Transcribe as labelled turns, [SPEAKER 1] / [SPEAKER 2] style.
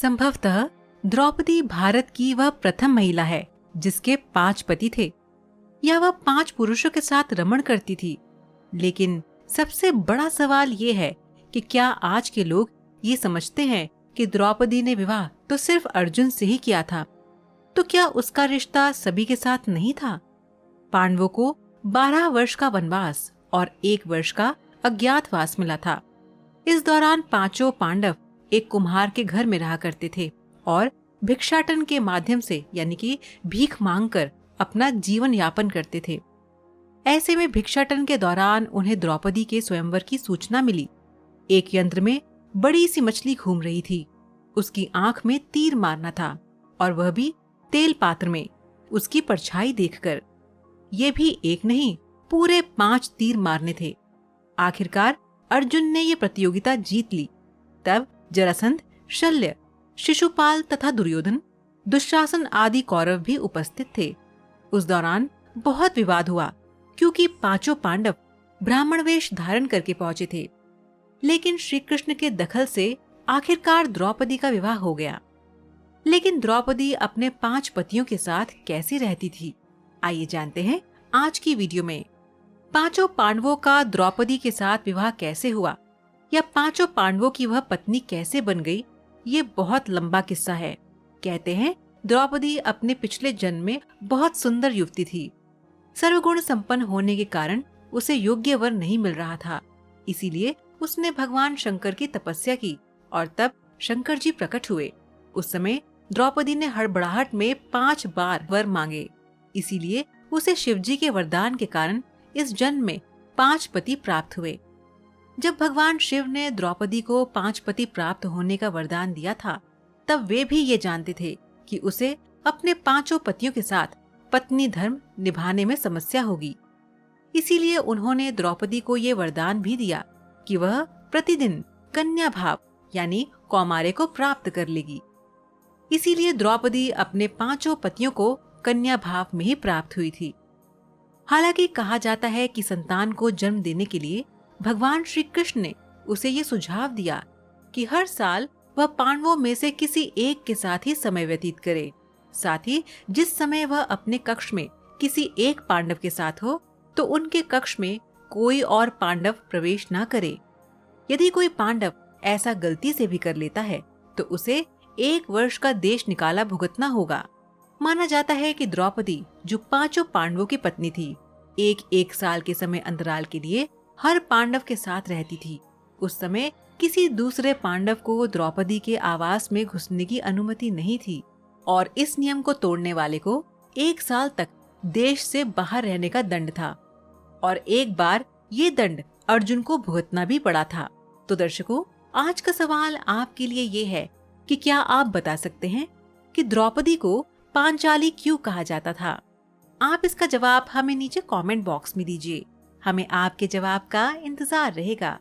[SPEAKER 1] संभवतः द्रौपदी भारत की वह प्रथम महिला है जिसके 5 पति थे, या वह 5 पुरुषों के साथ रमण करती थी। लेकिन सबसे बड़ा सवाल ये है कि क्या आज के लोग ये समझते हैं कि द्रौपदी ने विवाह तो सिर्फ अर्जुन से ही किया था? तो क्या उसका रिश्ता सभी के साथ नहीं था? पांडवों को 12 वर्ष का वनवास और 1 वर्ष का अज्ञातवास मिला था। इस दौरान 5 पांडव एक कुम्हार के घर में रहा करते थे और भिक्षाटन के माध्यम से यानी कि भीख मांगकर अपना जीवन यापन करते थे। ऐसे में भिक्षाटन के दौरान उन्हें द्रौपदी के स्वयंवर की सूचना मिली। एक यंत्र में बड़ी सी मछली घूम रही थी। उसकी आंख में तीर मारना था और वह भी तेल पात्र में उसकी परछाई देखकर। ये भी एक नहीं, पूरे 5 तीर मारने थे। आखिरकार अर्जुन ने ये प्रतियोगिता जीत ली। तब जरासंध, शल्य, शिशुपाल तथा दुर्योधन, दुशासन आदि कौरव भी उपस्थित थे। उस दौरान बहुत विवाद हुआ क्योंकि 5 पांडव ब्राह्मण वेश धारण करके पहुंचे थे। लेकिन श्री कृष्ण के दखल से आखिरकार द्रौपदी का विवाह हो गया। लेकिन द्रौपदी अपने 5 पतियों के साथ कैसी रहती थी, आइए जानते हैं आज की वीडियो में। 5 पांडवों का द्रौपदी के साथ विवाह कैसे हुआ, या 5 पांडवों की वह पत्नी कैसे बन गई, ये बहुत लंबा किस्सा है। कहते हैं द्रौपदी अपने पिछले जन्म में बहुत सुंदर युवती थी। सर्वगुण संपन्न होने के कारण उसे योग्य वर नहीं मिल रहा था। इसीलिए उसने भगवान शंकर की तपस्या की और तब शंकर जी प्रकट हुए। उस समय द्रौपदी ने हड़बड़ाहट में 5 बार वर मांगे। इसीलिए उसे शिवजी के वरदान के कारण इस जन्म में 5 पति प्राप्त हुए। जब भगवान शिव ने द्रौपदी को 5 पति प्राप्त होने का वरदान दिया था, तब वे भी ये जानते थे कि उसे अपने 5 पतियों के साथ पत्नी धर्म निभाने में समस्या होगी। इसीलिए उन्होंने द्रौपदी को ये वरदान भी दिया कि वह प्रतिदिन कन्या भाव यानी कौमार्य को प्राप्त कर लेगी। इसीलिए द्रौपदी अपने 5 पतियों को कन्या भाव में ही प्राप्त हुई थी। हालांकि कहा जाता है कि संतान को जन्म देने के लिए भगवान श्री कृष्ण ने उसे ये सुझाव दिया कि हर साल वह पांडवों में से किसी एक के साथ ही समय व्यतीत करे। साथ ही जिस समय वह अपने कक्ष में किसी एक पांडव के साथ हो, तो उनके कक्ष में कोई और पांडव प्रवेश न करे। यदि कोई पांडव ऐसा गलती से भी कर लेता है, तो उसे 1 वर्ष का देश निकाला भुगतना होगा। माना जाता है कि द्रौपदी, जो 5 पांडवों की पत्नी थी, 1 साल के समय अंतराल के लिए हर पांडव के साथ रहती थी। उस समय किसी दूसरे पांडव को द्रौपदी के आवास में घुसने की अनुमति नहीं थी और इस नियम को तोड़ने वाले को 1 साल तक देश से बाहर रहने का दंड था। और एक बार ये दंड अर्जुन को भुगतना भी पड़ा था। तो दर्शकों, आज का सवाल आपके लिए ये है कि क्या आप बता सकते हैं कि द्रौपदी को पांचाली क्यों कहा जाता था? आप इसका जवाब हमें नीचे कमेंट बॉक्स में दीजिए। हमें आपके जवाब का इंतजार रहेगा।